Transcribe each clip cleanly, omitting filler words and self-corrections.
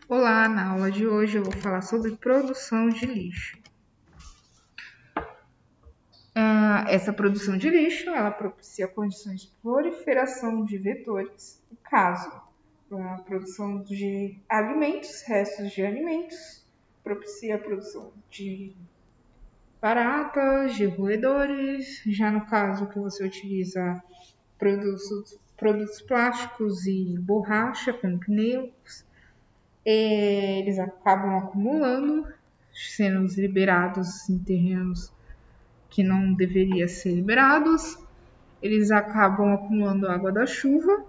Olá, na aula de hoje eu vou falar sobre produção de lixo. Essa produção de lixo, ela propicia condições de proliferação de vetores, no caso, a produção de alimentos, restos de alimentos, propicia a produção de baratas, de roedores, já no caso que você utiliza produtos plásticos e borracha, como pneus, eles acabam acumulando, sendo liberados em terrenos que não deveriam ser liberados. Eles acabam acumulando água da chuva,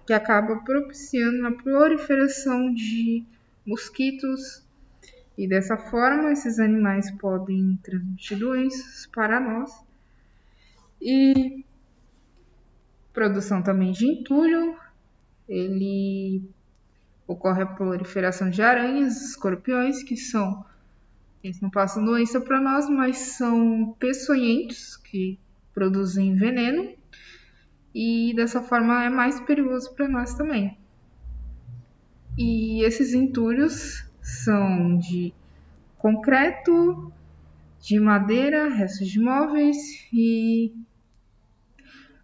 que acaba propiciando a proliferação de mosquitos. E dessa forma, esses animais podem transmitir doenças para nós. E produção também de entulho, ele ocorre a proliferação de aranhas, escorpiões, que são, eles não passam doença para nós, mas são peçonhentos, que produzem veneno, e dessa forma é mais perigoso para nós também. E esses entulhos são de concreto, de madeira, restos de móveis, e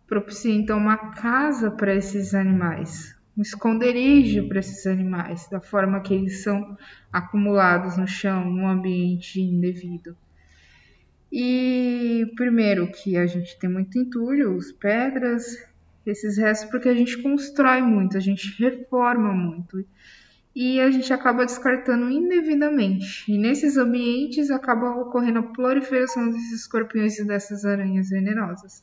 propicia então uma casa para esses animais, um esconderijo para esses animais, da forma que eles são acumulados no chão, num ambiente indevido. E primeiro que a gente tem muito entulho, as pedras, esses restos, porque a gente constrói muito, a gente reforma muito. E a gente acaba descartando indevidamente. E nesses ambientes acaba ocorrendo a proliferação desses escorpiões e dessas aranhas venenosas.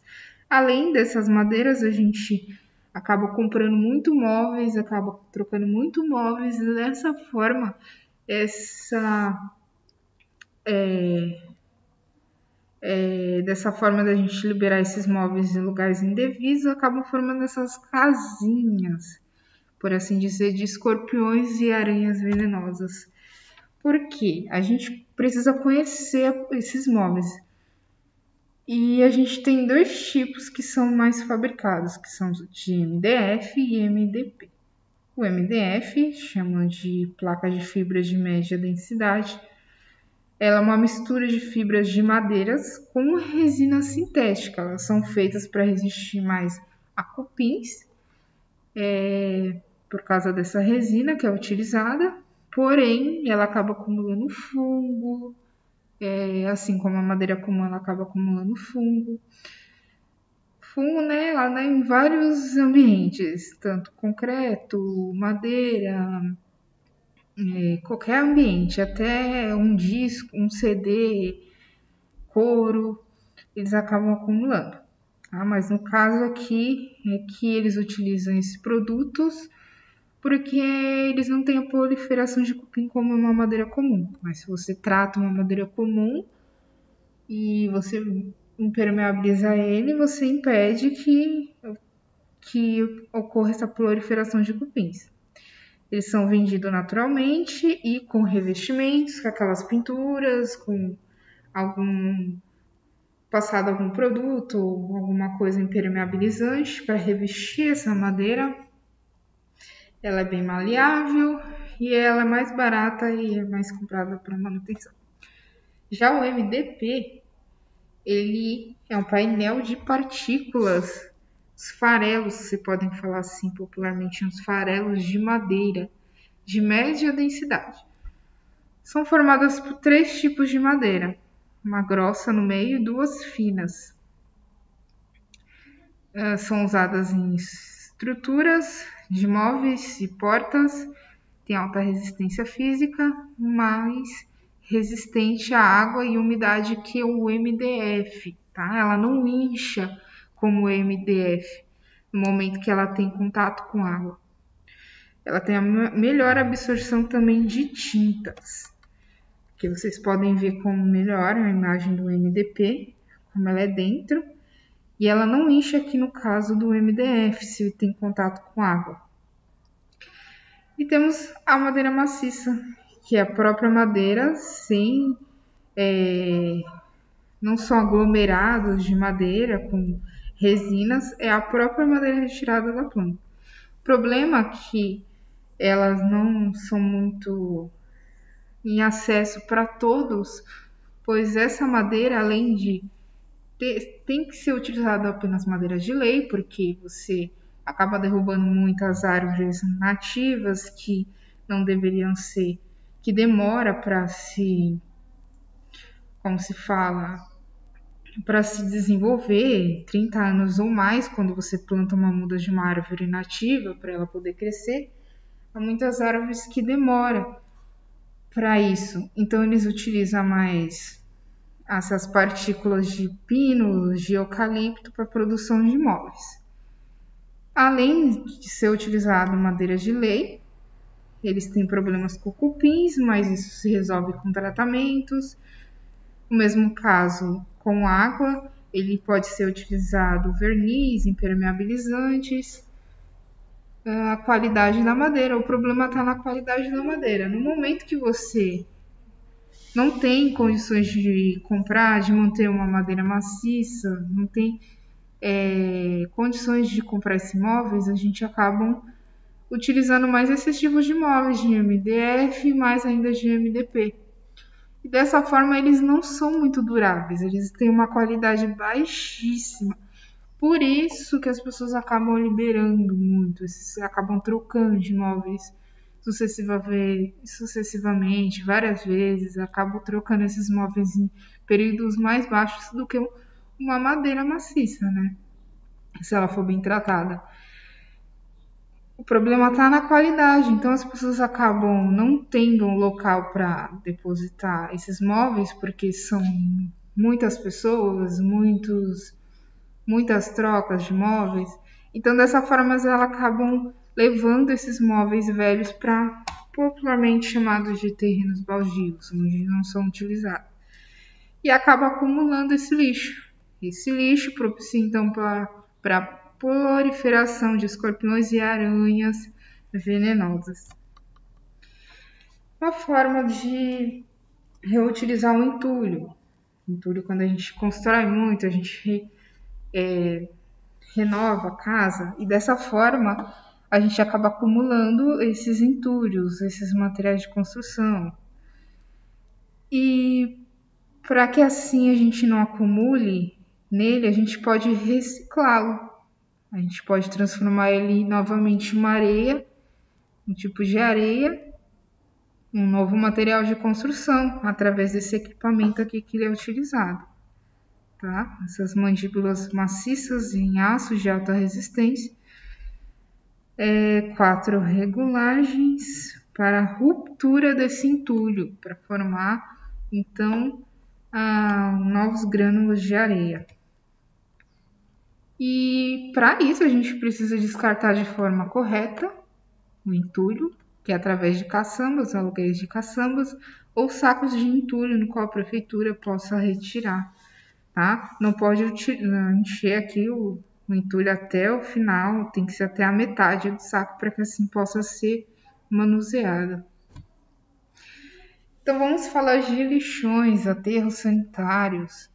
Além dessas madeiras, a gente acaba comprando muito móveis, acaba trocando muito móveis, e dessa forma, dessa forma da gente liberar esses móveis em lugares indevidos, acabam formando essas casinhas, por assim dizer, de escorpiões e aranhas venenosas. Por quê? A gente precisa conhecer esses móveis. E a gente tem dois tipos que são mais fabricados, que são de MDF e MDP. O MDF, chamam de placa de fibra de média densidade, ela é uma mistura de fibras de madeiras com resina sintética. Elas são feitas para resistir mais a cupins, por causa dessa resina que é utilizada, porém ela acaba acumulando fungo, assim como a madeira comum ela acaba acumulando fungo. Fungo, né, ela dá em vários ambientes, tanto concreto, madeira, qualquer ambiente, até um disco, um CD, couro, eles acabam acumulando. Tá? Mas no caso aqui é que eles utilizam esses produtos porque eles não têm a proliferação de cupim como uma madeira comum. Mas se você trata uma madeira comum e você impermeabiliza ele, você impede que ocorra essa proliferação de cupins. Eles são vendidos naturalmente e com revestimentos, com aquelas pinturas, com algum passado algum produto ou alguma coisa impermeabilizante para revestir essa madeira. Ela é bem maleável e ela é mais barata e é mais comprada para manutenção. Já o MDP, ele é um painel de partículas, os farelos, se podem falar assim popularmente, uns farelos de madeira de média densidade. São formadas por 3 tipos de madeira, uma grossa no meio e 2 finas. São usadas em estruturas de móveis e portas, tem alta resistência física, mais resistente à água e umidade que o MDF, tá? Ela não incha como o MDF no momento que ela tem contato com água. Ela tem a melhor absorção também de tintas, que vocês podem ver como melhor a imagem do MDP, como ela é dentro, e ela não incha aqui no caso do MDF, se tem contato com água. E temos a madeira maciça, que é a própria madeira sem não são aglomerados de madeira com resinas, é a própria madeira retirada da planta. O problema é que elas não são muito em acesso para todos, pois essa madeira, além de tem que ser utilizada apenas madeira de lei, porque você acaba derrubando muitas árvores nativas que não deveriam ser, que demora para se, como se fala, para se desenvolver, 30 anos ou mais, quando você planta uma muda de uma árvore nativa para ela poder crescer. Há muitas árvores que demoram para isso. Então eles utilizam mais essas partículas de pino, de eucalipto para a produção de móveis. Além de ser utilizado madeira de lei, eles têm problemas com cupins, mas isso se resolve com tratamentos. No mesmo caso, com água, ele pode ser utilizado verniz, impermeabilizantes. A qualidade da madeira, o problema está na qualidade da madeira. No momento que você não tem condições de comprar, de manter uma madeira maciça, não tem condições de comprar esses móveis, a gente acaba utilizando mais esses tipos de móveis, de MDF e mais ainda de MDP. E dessa forma eles não são muito duráveis, eles têm uma qualidade baixíssima. Por isso que as pessoas acabam liberando muito, acabam trocando de móveis sucessivamente, várias vezes, acabam trocando esses móveis em períodos mais baixos do que uma madeira maciça, né? Se ela for bem tratada. O problema está na qualidade, então as pessoas acabam não tendo um local para depositar esses móveis, porque são muitas pessoas, muitas trocas de móveis. Então, dessa forma, elas acabam levando esses móveis velhos para popularmente chamados de terrenos baldios, onde não são utilizados. E acaba acumulando esse lixo. Esse lixo propicia, então, para a proliferação de escorpiões e aranhas venenosas. Uma forma de reutilizar o entulho. O entulho, quando a gente constrói muito, a gente renova a casa e dessa forma a gente acaba acumulando esses entulhos, esses materiais de construção. E para que assim a gente não acumule nele, a gente pode reciclá-lo. A gente pode transformar ele novamente em uma areia, um tipo de areia, um novo material de construção, através desse equipamento aqui que ele é utilizado. Tá? Essas mandíbulas maciças em aço de alta resistência. 4 regulagens para a ruptura desse entulho, para formar, então, novos grânulos de areia. E para isso a gente precisa descartar de forma correta o entulho, que é através de caçambas, aluguéis de caçambas, ou sacos de entulho no qual a prefeitura possa retirar. Tá? Não pode encher aqui o entulho até o final, tem que ser até a metade do saco para que assim possa ser manuseada. Então vamos falar de lixões, aterros sanitários.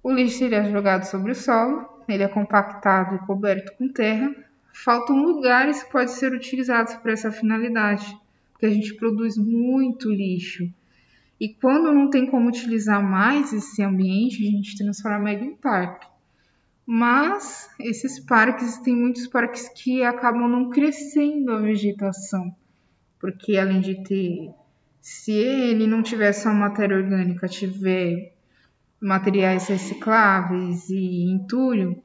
O lixo ele é jogado sobre o solo, ele é compactado e coberto com terra. Faltam lugares que podem ser utilizados para essa finalidade, porque a gente produz muito lixo. E quando não tem como utilizar mais esse ambiente, a gente transforma ele em parque. Mas esses parques, tem muitos parques que acabam não crescendo a vegetação. Porque além de ter, se ele não tiver só matéria orgânica, tiver materiais recicláveis e entulho,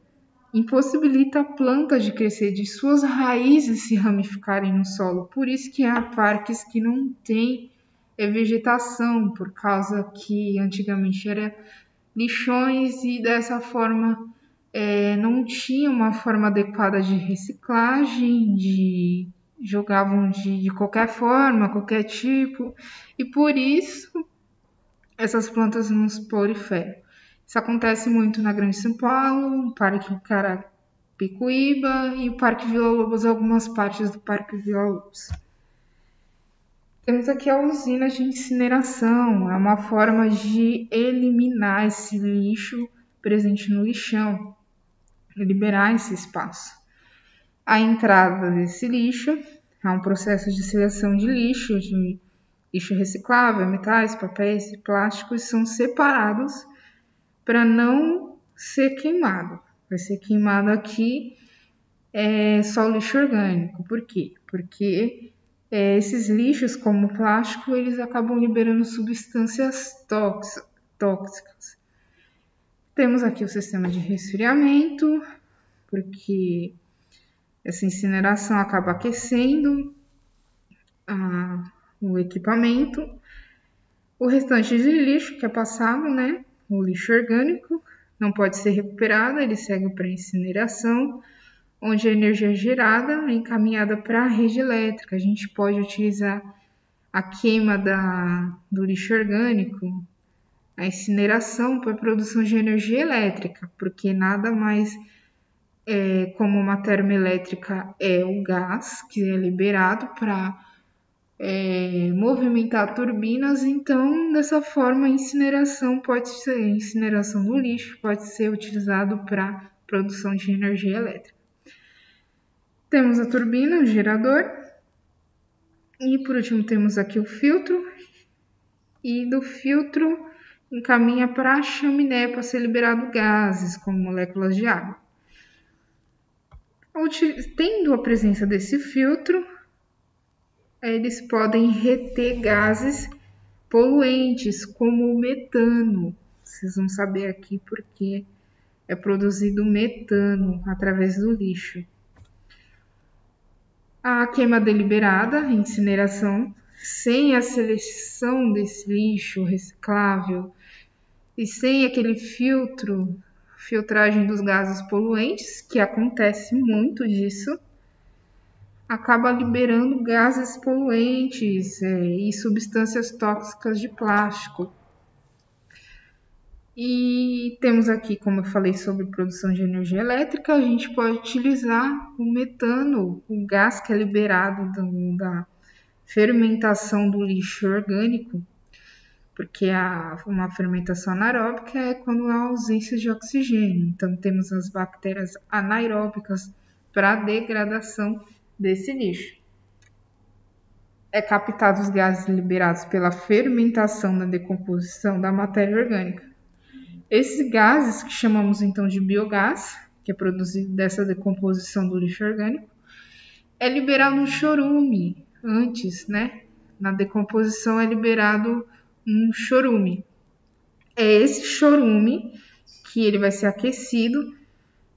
impossibilita a planta de crescer, de suas raízes se ramificarem no solo. Por isso que há parques que não têm vegetação, por causa que antigamente era lixões e dessa forma não tinha uma forma adequada de reciclagem, jogavam de qualquer forma, qualquer tipo, e por isso essas plantas não se proliferam. Isso acontece muito na Grande São Paulo, no Parque Carapicuíba e o Parque Vila Lobos, algumas partes do Parque Vila Lobos. Temos aqui a usina de incineração, é uma forma de eliminar esse lixo presente no lixão, liberar esse espaço. A entrada desse lixo Há um processo de seleção de lixo reciclável, metais, papéis e plásticos são separados para não ser queimado. Vai ser queimado aqui só o lixo orgânico. Por quê? Porque esses lixos, como o plástico, eles acabam liberando substâncias tóxicas. Temos aqui o sistema de resfriamento, porque essa incineração acaba aquecendo o equipamento. O restante de lixo que é passado, né? O lixo orgânico não pode ser recuperado, ele segue para incineração, onde a energia gerada é encaminhada para a rede elétrica. A gente pode utilizar a queima do lixo orgânico, a incineração para a produção de energia elétrica, porque nada mais como uma termoelétrica é o gás que é liberado para movimentar turbinas. Então, dessa forma, a incineração do lixo pode ser utilizado para produção de energia elétrica. Temos a turbina, o gerador, e por último temos aqui o filtro, e do filtro encaminha para a chaminé para ser liberado gases, como moléculas de água. Tendo a presença desse filtro, eles podem reter gases poluentes, como o metano. Vocês vão saber aqui porque é produzido metano através do lixo. A queima deliberada, a incineração, sem a seleção desse lixo reciclável e sem aquele filtragem dos gases poluentes, que acontece muito disso, acaba liberando gases poluentes e substâncias tóxicas de plástico. E temos aqui, como eu falei, sobre produção de energia elétrica, a gente pode utilizar o metano, o gás que é liberado da fermentação do lixo orgânico, porque uma fermentação anaeróbica é quando há ausência de oxigênio. Então, temos as bactérias anaeróbicas para a degradação desse lixo. É captado os gases liberados pela fermentação na decomposição da matéria orgânica. Esses gases, que chamamos então de biogás, que é produzido dessa decomposição do lixo orgânico, é liberado um chorume antes, né? Na decomposição é liberado um chorume. É esse chorume que ele vai ser aquecido,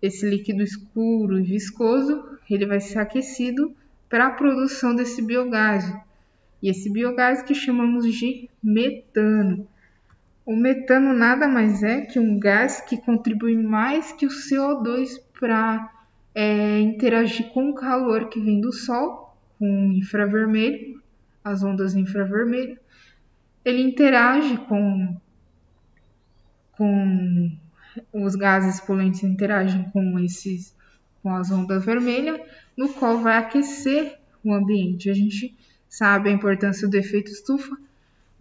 esse líquido escuro e viscoso, ele vai ser aquecido para a produção desse biogás. E esse biogás que chamamos de metano. O metano nada mais é que um gás que contribui mais que o CO2 para interagir com o calor que vem do Sol, com o infravermelho, as ondas infravermelhas. Ele interage com os gases poluentes, interagem com as ondas vermelhas, no qual vai aquecer o ambiente. A gente sabe a importância do efeito estufa,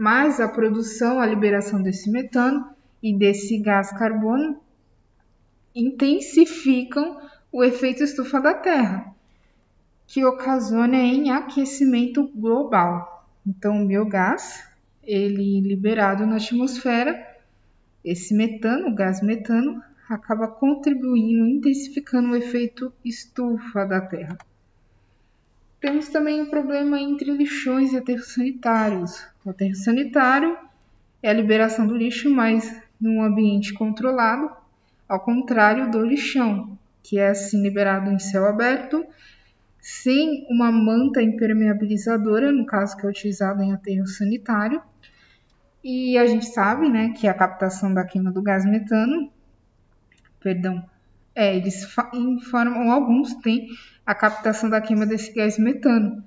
mas a produção, a liberação desse metano e desse gás carbono intensificam o efeito estufa da Terra, que ocasiona em aquecimento global. Então, o biogás, ele liberado na atmosfera, esse metano, o gás metano, acaba contribuindo, intensificando o efeito estufa da Terra. Temos também um problema entre lixões e aterros sanitários. O aterro sanitário é a liberação do lixo, mas num ambiente controlado, ao contrário do lixão, que é assim liberado em céu aberto, sem uma manta impermeabilizadora, no caso que é utilizado em aterro sanitário. E a gente sabe, né, que a captação da queima do gás metano, eles informam, alguns têm a captação da queima desse gás metano,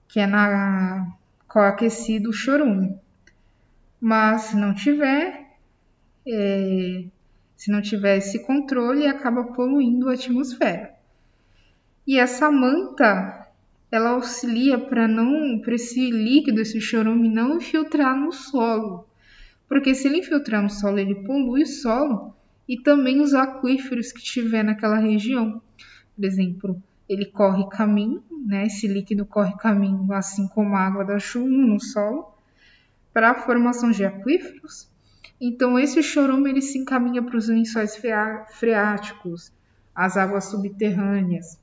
que é na qual é aquecido o chorume. Mas se não tiver esse controle, acaba poluindo a atmosfera. E essa manta, ela auxilia para esse líquido, esse chorume, não infiltrar no solo. Porque se ele infiltrar no solo, ele polui o solo e também os aquíferos que tiver naquela região. Por exemplo, ele corre caminho, né? Esse líquido corre caminho, assim como a água da chuva no solo, para a formação de aquíferos. Então, esse chorume ele se encaminha para os lençóis freáticos, as águas subterrâneas.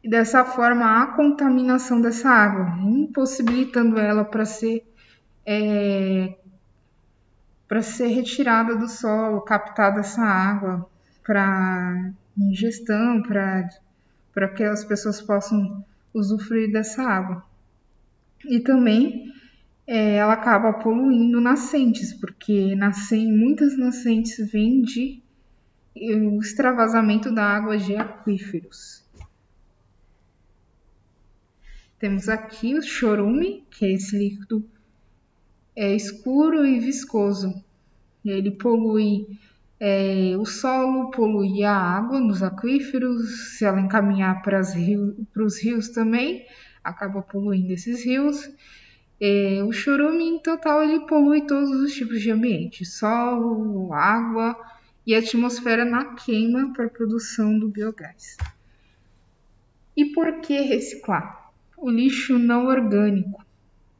E dessa forma, a contaminação dessa água, impossibilitando ela para ser retirada do solo, captada essa água para ingestão, para que as pessoas possam usufruir dessa água. E também ela acaba poluindo nascentes, porque muitas nascentes vêm de o extravasamento da água de aquíferos. Temos aqui o chorume, que é esse líquido escuro e viscoso. Ele polui o solo, polui a água nos aquíferos. Se ela encaminhar para os rios também, acaba poluindo esses rios. O chorume, em total, ele polui todos os tipos de ambiente, solo, água e atmosfera na queima para a produção do biogás. E por que reciclar? O lixo não orgânico,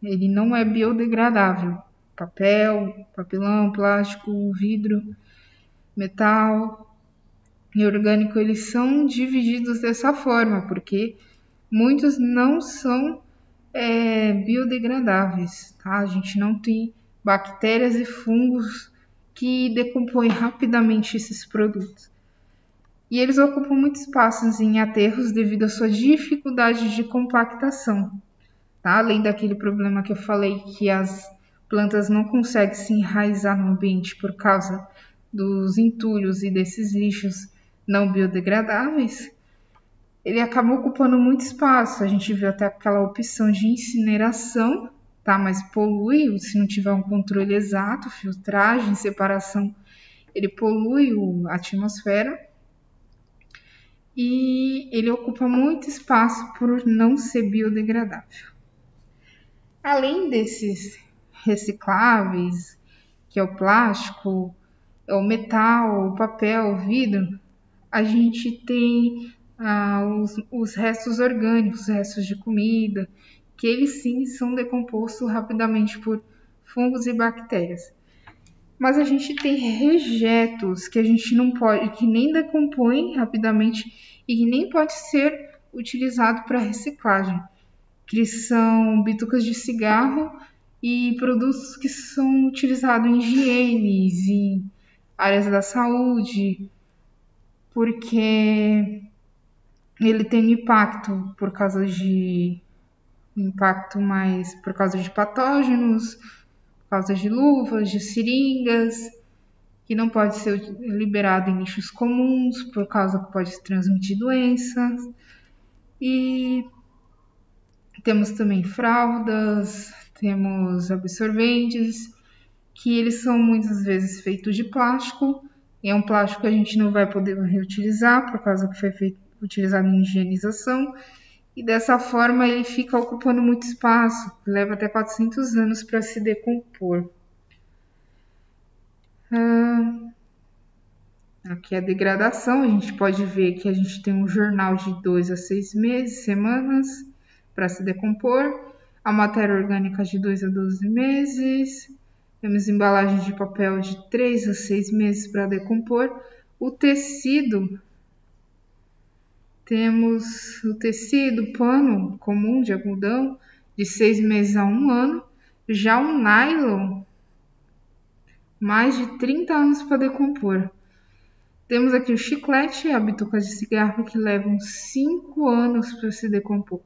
ele não é biodegradável. Papel, papelão, plástico, vidro, metal e orgânico, eles são divididos dessa forma, porque muitos não são biodegradáveis, tá? A gente não tem bactérias e fungos que decompõem rapidamente esses produtos. E eles ocupam muito espaço em aterros devido à sua dificuldade de compactação, tá? Além daquele problema que eu falei, que as plantas não conseguem se enraizar no ambiente por causa dos entulhos e desses lixos não biodegradáveis, ele acaba ocupando muito espaço. A gente viu até aquela opção de incineração, tá? Mas polui, se não tiver um controle exato, filtragem, separação, ele polui a atmosfera e ele ocupa muito espaço por não ser biodegradável. Além desses recicláveis, que é o plástico, é o metal, o papel, o vidro, a gente tem os restos orgânicos, os restos de comida, que eles sim são decompostos rapidamente por fungos e bactérias. Mas a gente tem rejetos que a gente não pode, que nem decompõem rapidamente e que nem pode ser utilizado para reciclagem, que são bitucas de cigarro e produtos que são utilizados em higienes, em áreas da saúde, porque ele tem impacto por causa de patógenos, por causa de luvas, de seringas, que não pode ser liberado em lixos comuns, por causa que pode transmitir doenças. E temos também fraldas, temos absorventes, que eles são muitas vezes feitos de plástico, e é um plástico que a gente não vai poder reutilizar, por causa que foi utilizado em higienização, e dessa forma ele fica ocupando muito espaço, leva até 400 anos para se decompor. Aqui a degradação, a gente pode ver que a gente tem um jornal de 2 a 6 meses, semanas, para se decompor, a matéria orgânica de 2 a 12 meses, temos embalagens de papel de 3 a 6 meses para decompor, o tecido, temos o tecido, pano comum de algodão, de 6 meses a 1 ano, já o nylon, mais de 30 anos para decompor. Temos aqui o chiclete, a bituca de cigarro, que levam 5 anos para se decompor.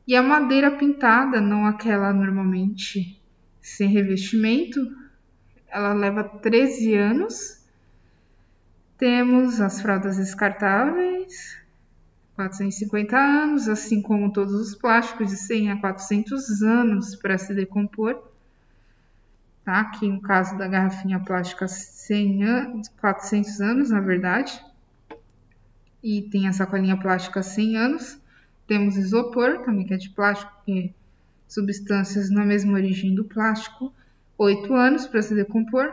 E a madeira pintada, não aquela normalmente sem revestimento, ela leva 13 anos. Temos as fraldas descartáveis, 450 anos, assim como todos os plásticos, de 100 a 400 anos para se decompor. Tá? Aqui no caso da garrafinha plástica, 100 anos, 400 anos, na verdade. E tem a sacolinha plástica 100 anos. Temos isopor, também que é de plástico, que é substâncias na mesma origem do plástico, 8 anos para se decompor.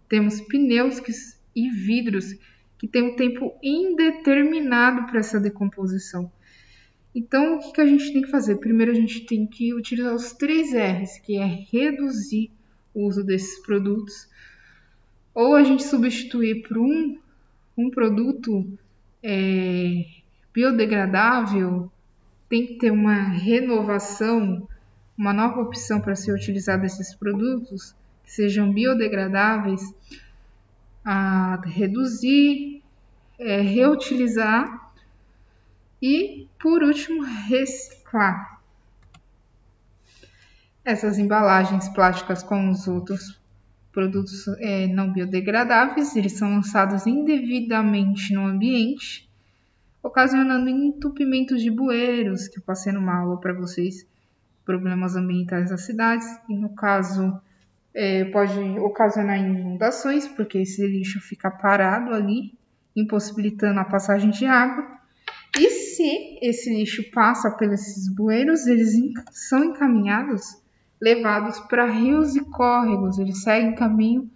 Temos pneus e vidros que tem um tempo indeterminado para essa decomposição. Então, o que a gente tem que fazer? Primeiro, a gente tem que utilizar os 3 R's, que é reduzir o uso desses produtos, ou a gente substituir por um produto biodegradável, tem que ter uma renovação, uma nova opção para ser utilizado esses produtos, que sejam biodegradáveis, a reduzir, reutilizar e, por último, reciclar. Essas embalagens plásticas com os outros produtos não biodegradáveis, eles são lançados indevidamente no ambiente, ocasionando entupimentos de bueiros, que eu passei numa aula para vocês, problemas ambientais das cidades, e no caso pode ocasionar inundações, porque esse lixo fica parado ali, impossibilitando a passagem de água. E se esse lixo passa pelos bueiros, eles são encaminhados, levados para rios e córregos, eles seguem caminho,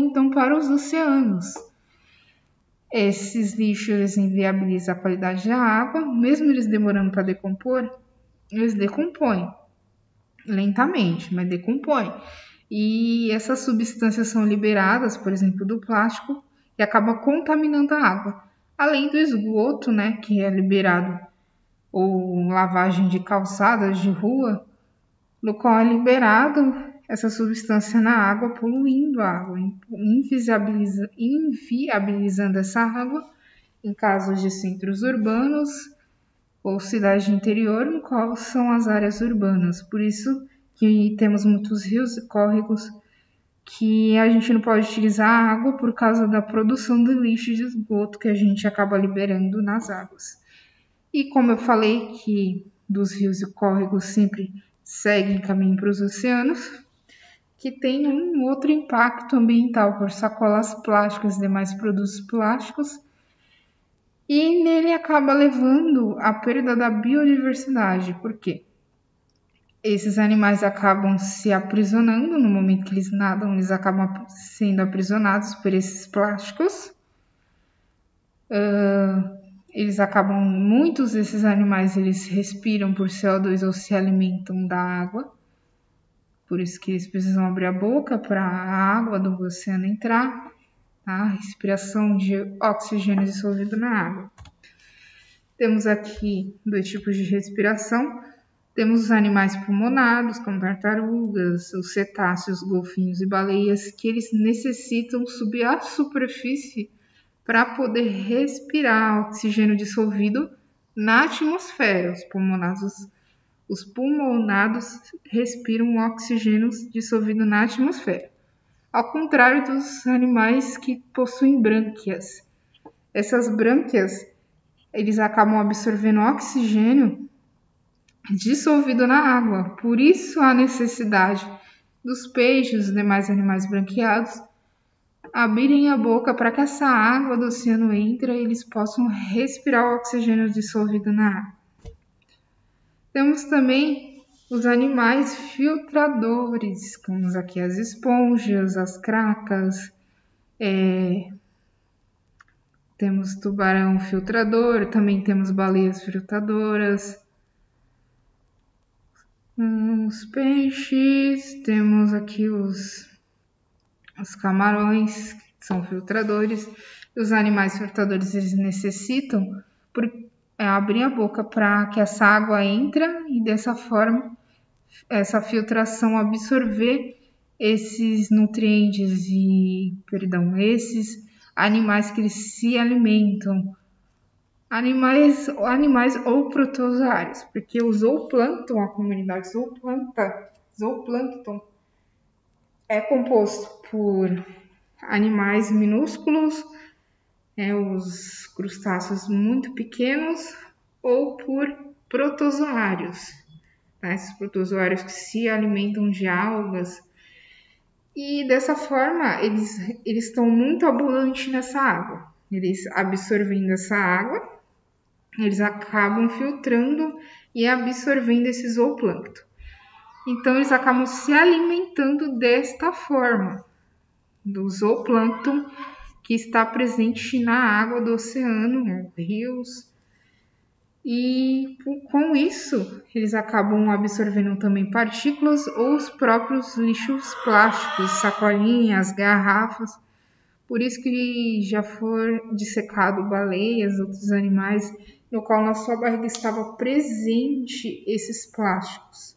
então para os oceanos. Esses lixos inviabilizam a qualidade da água, mesmo eles demorando para decompor, eles decompõem lentamente, mas decompõem. E essas substâncias são liberadas, por exemplo, do plástico, e acaba contaminando a água. Além do esgoto, né, que é liberado, ou lavagem de calçadas de rua, no qual é liberado essa substância na água, poluindo a água, inviabilizando essa água em casos de centros urbanos ou cidade de interior, no qual são as áreas urbanas. Por isso que temos muitos rios e córregos que a gente não pode utilizar a água por causa da produção do lixo de esgoto que a gente acaba liberando nas águas. E como eu falei que dos rios e córregos sempre seguem caminho para os oceanos, que tem um outro impacto ambiental por sacolas plásticas e demais produtos plásticos, e nele acaba levando à perda da biodiversidade. Por quê? Esses animais acabam se aprisionando, no momento que eles nadam, eles acabam sendo aprisionados por esses plásticos. Muitos desses animais, eles respiram por CO2 ou se alimentam da água. Por isso que eles precisam abrir a boca para a água do oceano entrar. Tá? Respiração de oxigênio dissolvido na água. Temos aqui 2 tipos de respiração. Temos os animais pulmonados, como tartarugas, os cetáceos, golfinhos e baleias, que eles necessitam subir à superfície para poder respirar oxigênio dissolvido na atmosfera. Os pulmonados respiram oxigênio dissolvido na atmosfera, ao contrário dos animais que possuem brânquias. Essas brânquias, eles acabam absorvendo oxigênio dissolvido na água. Por isso a necessidade dos peixes e demais animais branqueados abrirem a boca para que essa água do oceano entre e eles possam respirar o oxigênio dissolvido na água. Temos também os animais filtradores, como aqui as esponjas, as cracas, temos tubarão filtrador, também temos baleias filtradoras, os peixes, temos aqui os camarões, que são filtradores. Os animais filtradores, eles necessitam abrir a boca para que essa água entre e dessa forma essa filtração absorver esses nutrientes esses animais que eles se alimentam, animais ou protozoários, porque o zooplâncton, a comunidade zooplâncton é composto por animais minúsculos, os crustáceos muito pequenos, ou por protozoários, tá? Esses protozoários que se alimentam de algas. E dessa forma, eles estão muito abundantes nessa água. Eles absorvendo essa água, eles acabam filtrando e absorvendo esse zooplâncton. Então, eles acabam se alimentando desta forma, do zooplâncton, que está presente na água do oceano, rios. E com isso, eles acabam absorvendo também partículas ou os próprios lixos plásticos, sacolinhas, garrafas. Por isso que já foi dissecado baleias, outros animais, no qual na sua barriga estava presente esses plásticos.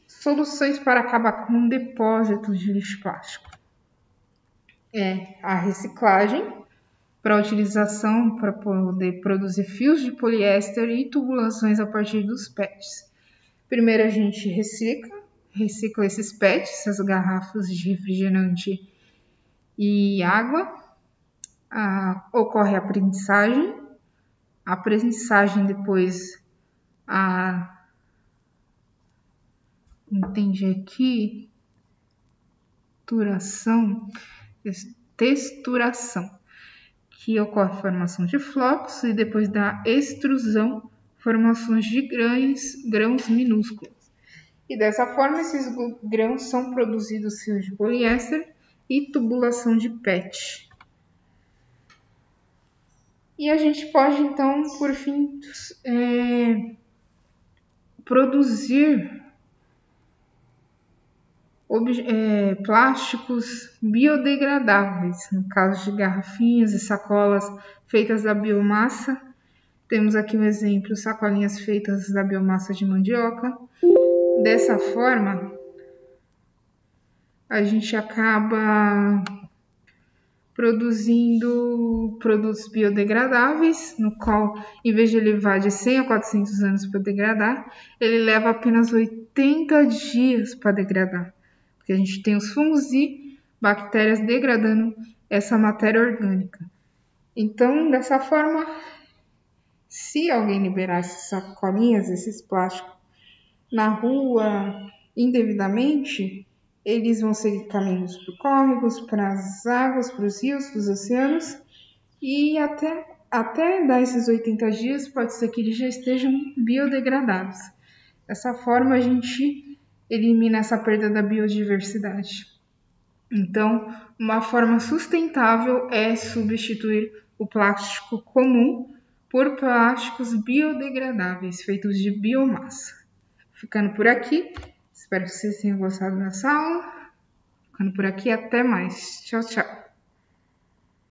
Soluções para acabar com depósitos de lixo plástico. A reciclagem, para utilização para poder produzir fios de poliéster e tubulações a partir dos PETs. Primeiro a gente recicla esses PETs, essas garrafas de refrigerante e água. Ocorre a prensagem depois texturação, que ocorre a formação de flocos e depois da extrusão, formações de grãos minúsculos. E dessa forma, esses grãos são produzidos fios de poliéster e tubulação de PET. E a gente pode, então, por fim, produzir plásticos biodegradáveis, no caso de garrafinhas e sacolas feitas da biomassa. Temos aqui um exemplo, sacolinhas feitas da biomassa de mandioca. Dessa forma, a gente acaba produzindo produtos biodegradáveis, no qual, em vez de levar de 100 a 400 anos para degradar, ele leva apenas 80 dias para degradar. Porque a gente tem os fungos e bactérias degradando essa matéria orgânica. Então, dessa forma, se alguém liberar essas sacolinhas, esses plásticos, na rua, indevidamente, eles vão seguir caminhos para córregos, para as águas, para os rios, para os oceanos, e até dar esses 80 dias, pode ser que eles já estejam biodegradados. Dessa forma, a gente elimina essa perda da biodiversidade. Então, uma forma sustentável é substituir o plástico comum por plásticos biodegradáveis, feitos de biomassa. Ficando por aqui, espero que vocês tenham gostado dessa aula. Ficando por aqui, até mais. Tchau, tchau.